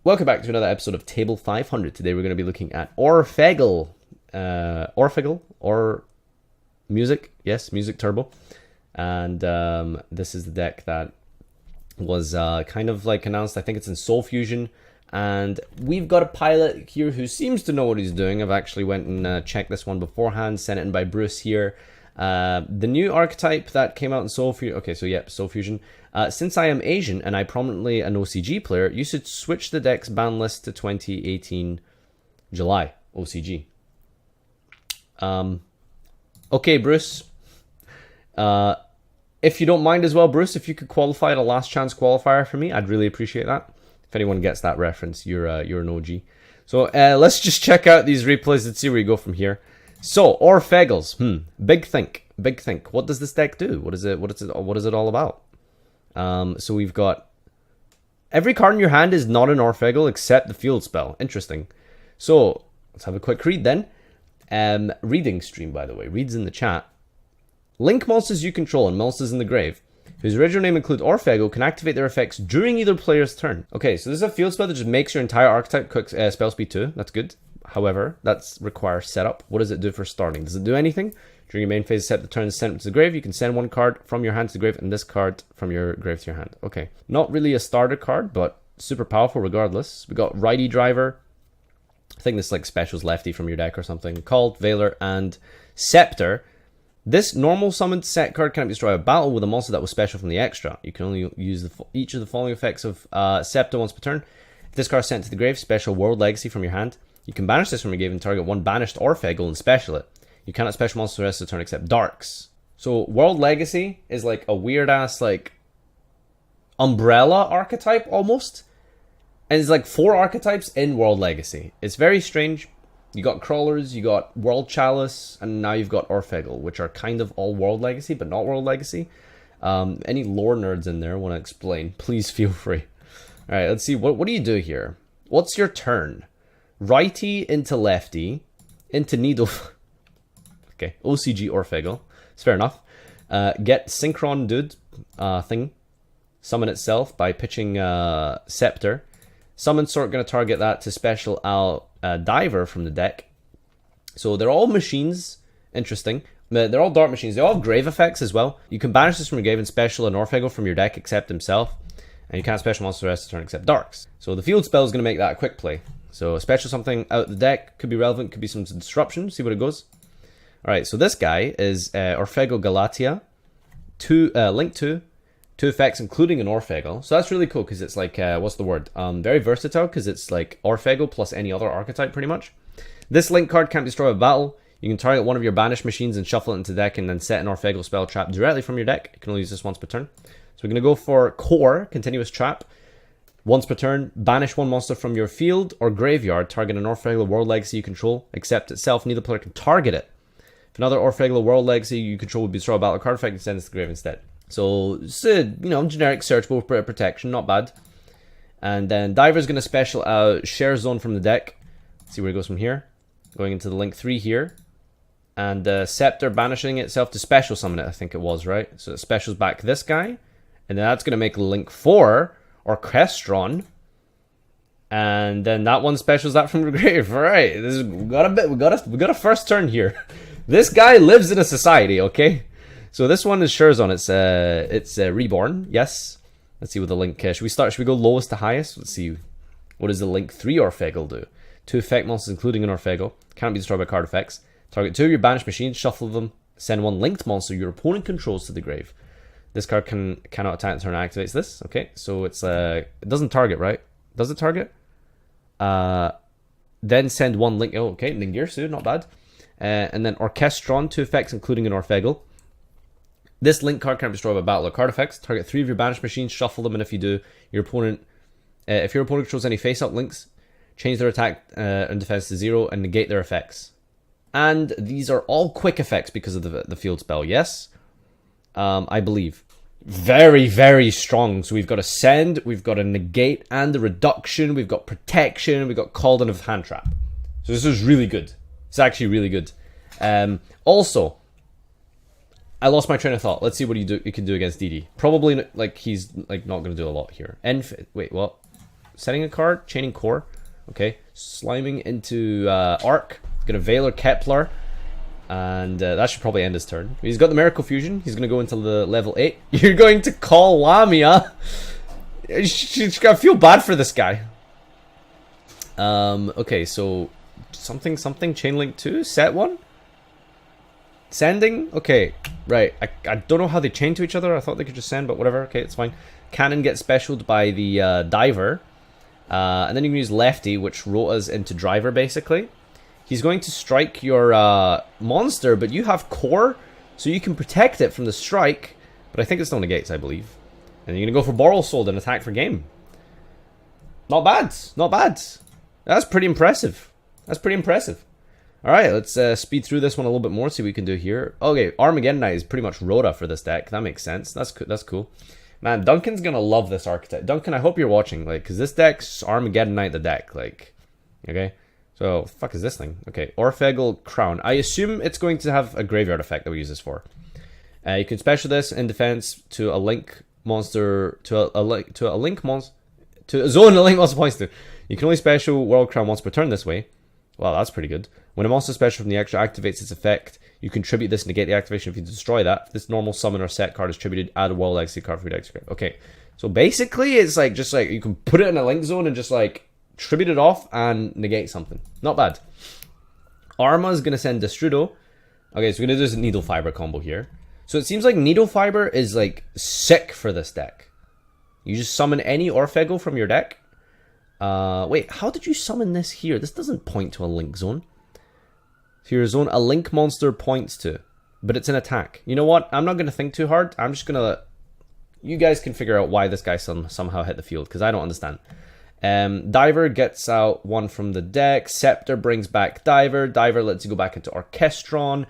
Welcome back to another episode of Table 500. Today we're going to be looking at Orphegel. Orphegel, or Music. Yes, Music Turbo. And this is the deck that was kind of like announced. I think it's in Soul Fusion. And we've got a pilot here who seems to know what he's doing. I've actually went and checked this one beforehand, sent it in by Bruce here. The new archetype that came out in Soul Fusion. Okay, so yep, Soul Fusion. Since I am Asian and I prominently an OCG player, you should switch the deck's ban list to 2018 July OCG. Okay, Bruce. If you don't mind as well, Bruce, if you could qualify at a last chance qualifier for me, I'd really appreciate that. If anyone gets that reference, you're an OG. So let's just check out these replays and see where you go from here. So Orphegels, big think. What does this deck do? What is it all about? So we've got every card in your hand is not an Orphegel except the field spell. Interesting. So let's have a quick read then. Reading stream, by the way. Reads in the chat. Link monsters you control and monsters in the grave, whose original name includes Orphegel, can activate their effects during either player's turn. Okay, so this is a field spell that just makes your entire archetype quick spell speed 2. That's good. However, that requires setup. What does it do for starting? Does it do anything? During your main phase, set the turn is sent to the grave. You can send one card from your hand to the grave and this card from your grave to your hand. Okay, not really a starter card, but super powerful regardless. We got Righty Driver. I think this is like specials lefty from your deck or something. Called Veiler and Scepter. This normal summoned set card cannot be destroyed by battle with a monster that was special from the extra. You can only use each of the following effects of Scepter once per turn. If this card is sent to the grave, special World Legacy from your hand. You can banish this from your grave and target one banished Orphegel and special it. You cannot special monster the rest of the turn except Darks. So World Legacy is like a weird ass like umbrella archetype almost. And it's like 4 archetypes in World Legacy. It's very strange. You got Crawlers, you got World Chalice, and now you've got Orphegel, which are kind of all World Legacy, but not World Legacy. Any lore nerds in there want to explain, please feel free. Alright, let's see. What do you do here? What's your turn? Righty into lefty, into needle. Okay, OCG Orphegel. It's fair enough. Get Synchron Dude thing. Summon itself by pitching Scepter. Summon Sort going to target that to special out Diver from the deck. So they're all machines. Interesting. They're all Dart machines. They all have grave effects as well. You can banish this from your grave and special an Orphegel from your deck except himself. And you can't special monster the rest of the turn except Darks. So the field spell is going to make that a quick play. So special something out the deck. Could be relevant. Could be some disruption. See what it goes. Alright, so this guy is Orphegel Galatia. Link 2. 2 effects, including an Orphegel. So that's really cool, because it's like, what's the word? Very versatile, because it's like Orphegel plus any other archetype, pretty much. This link card can't be destroyed by battle. You can target one of your banished machines and shuffle it into the deck, and then set an Orphegel spell trap directly from your deck. You can only use this once per turn. So we're going to go for Core, Continuous Trap. Once per turn, banish one monster from your field or graveyard. Target an Orphegel World Legacy you control, except itself. Neither player can target it. If another Orphegel World Legacy you control would be destroyed by battle card effect, and send it to the grave instead. So it's a, generic searchable protection, not bad. And then Diver's going to special out Share Zone from the deck. Let's see where it goes from here. Going into the link 3 here. And Scepter banishing itself to special summon it, I think it was, right? So it specials back this guy. And then that's going to make link 4 Orchestron. And then that one specials that from the grave. Alright, we got a first turn here. This guy lives in a society, okay? So this one is Shurzon. It's Reborn. Yes. Let's see what the link. Should we go lowest to highest? Let's see. What does the link 3 Orphegel do? 2 effect monsters, including an Orphegel. Cannot be destroyed by card effects. Target 2 of your banished machines. Shuffle them. Send one linked monster your opponent controls to the grave. This card cannot attack until it activates this. Okay. So it's it doesn't target, right? Does it target? Then send one link. Oh, okay. Ningirsu, not bad. And then Orchestron. 2 effects, including an Orphegel. This link card can't be destroyed by battle or card effects. Target 3 of your banished machines, shuffle them, and if you do, if your opponent controls any face-up links, change their attack and defense to 0 and negate their effects. And these are all quick effects because of the field spell, yes? I believe. Very, very strong. So we've got a send, we've got a negate, and a reduction, we've got protection, we've got called in of hand trap. So this is really good. It's actually really good. Also, I lost my train of thought. Let's see what you can do against DD. Probably like he's like not going to do a lot here. Wait, what? setting a card, chaining core. Okay, sliming into Arc. Got a Veiler Kepler. And that should probably end his turn. He's got the Miracle Fusion. He's going to go into the level 8. You're going to call Lamia. I feel bad for this guy. Okay, so something, Chain Link 2, set 1. Sending, okay, right. I don't know how they chain to each other. I thought they could just send, but whatever. Okay, it's fine. Cannon gets specialed by the Diver. And then you can use Lefty, which rotas into Driver, basically. He's going to strike your monster, but you have Core, so you can protect it from the strike. But I think it still negates, I believe. And you're going to go for Boral Soul and attack for game. Not bad. Not bad. That's pretty impressive. That's pretty impressive. Alright, let's speed through this one a little bit more, see what we can do here. Okay, Armageddon Knight is pretty much Rhoda for this deck. That makes sense. That's cool. Man, Duncan's going to love this archetype. Duncan, I hope you're watching, like, because this deck's Armageddon Knight the deck, like, okay? So, fuck is this thing? Okay, Orphegel Crown. I assume it's going to have a graveyard effect that we use this for. You can special this in defense to a link monster, to a link monster, to a zone a link monster points to. You can only special World Crown once per turn this way. Wow, that's pretty good. When a monster special from the extra activates its effect, you contribute this and negate the activation if you destroy that. If this normal summon or set card is tributed, add a World Legacy card for your deck. Okay, so basically it's like just like you can put it in a link zone and just like tribute it off and negate something. Not bad. Arma is going to send Destrudo. Okay, so we're going to do this Needle Fiber combo here. So it seems like Needle Fiber is like sick for this deck. You just summon any Orphegel from your deck. Wait, how did you summon this here? This doesn't point to a link zone. So your zone, a link monster points to, but it's an attack. You know what? I'm not going to think too hard. I'm just going to... You guys can figure out why this guy somehow hit the field, because I don't understand. Diver gets out one from the deck. Scepter brings back Diver. Diver lets you go back into Orchestron.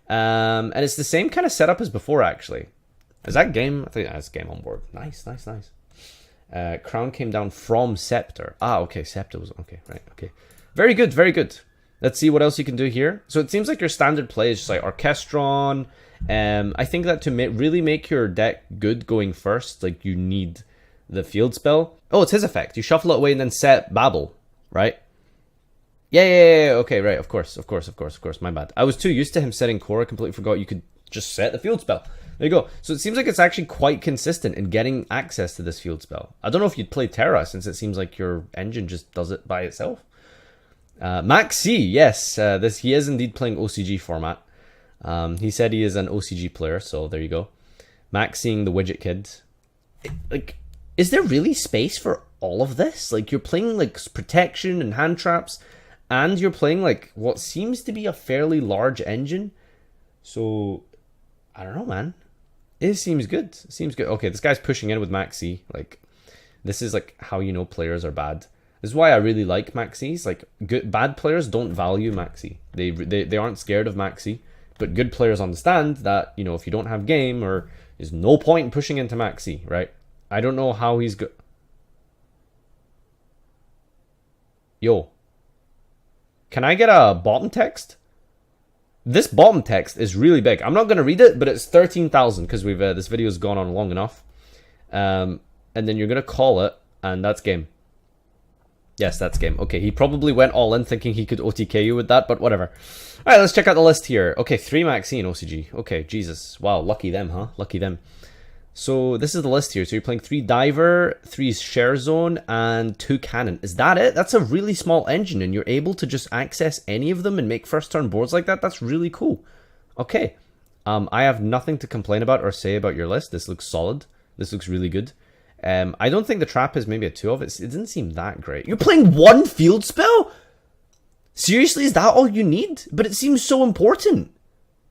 And it's the same kind of setup as before, actually. Is that game? I think that's game on board. Nice. Crown came down from Scepter. Ah, okay, Scepter was... Okay, right, okay. Very good. Let's see what else you can do here. So it seems like your standard play is just like Orchestron. I think that to really make your deck good going first, like you need the field spell. Oh, it's his effect. You shuffle it away and then set Babel, right? Yeah. Okay, right. Of course. My bad. I was too used to him setting core. I completely forgot you could just set the field spell. There you go. So it seems like it's actually quite consistent in getting access to this field spell. I don't know if you'd play Terra, since it seems like your engine just does it by itself. Max C, yes. He is indeed playing OCG format. He said he is an OCG player, so there you go. Max seeing the Widget Kid. Like, is there really space for all of this? Like, you're playing, like, protection and hand traps, and you're playing, like, what seems to be a fairly large engine. So, I don't know, man. It seems good. Okay, this guy's pushing in with Maxi. Like, this is, like, how you know players are bad. This is why I really like Maxis. Like, bad players don't value Maxi. They aren't scared of Maxi. But good players understand that, you know, if you don't have game, or there's no point in pushing into Maxi, right? I don't know how he's good. Yo. Can I get a bottom text? This bottom text is really big. I'm not going to read it, but it's 13,000 because we've this video has gone on long enough. And then you're going to call it, and that's game. Yes, that's game. Okay, he probably went all in thinking he could OTK you with that, but whatever. Alright, let's check out the list here. Okay, 3 Maxi and OCG. Okay, Jesus. Wow, lucky them, huh? Lucky them. So, this is the list here. So, you're playing 3 Diver, 3 Share Zone, and 2 Cannon. Is that it? That's a really small engine, and you're able to just access any of them and make first turn boards like that? That's really cool. Okay. I have nothing to complain about or say about your list. This looks solid. This looks really good. I don't think the trap is maybe a 2 of it. It didn't seem that great. You're playing 1 field spell? Seriously, is that all you need? But it seems so important.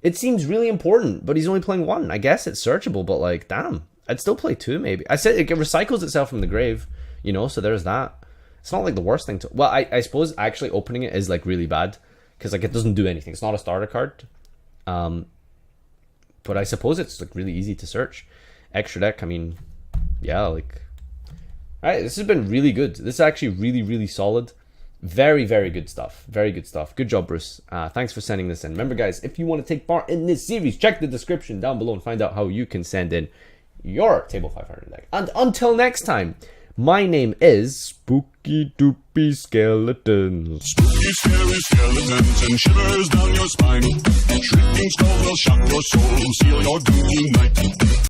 It seems really important, but he's only playing 1. I guess it's searchable, but like, damn. I'd still play 2, maybe. I said it recycles itself from the grave, you know, so there's that. It's not like the worst thing to... Well, I suppose actually opening it is like really bad, because like it doesn't do anything. It's not a starter card. But I suppose it's like really easy to search. Extra deck, I mean... Yeah, like... Alright, this has been really good. This is actually really, really solid. Very, very good stuff. Very good stuff. Good job, Bruce. Thanks for sending this in. Remember, guys, if you want to take part in this series, check the description down below and find out how you can send in your Table 500 deck. And until next time, My name is Spooky Doopy Skeletons. Spooky, scary skeletons and shivers down your spine. Shrieking skulls will shock your soul, seal your doomy night.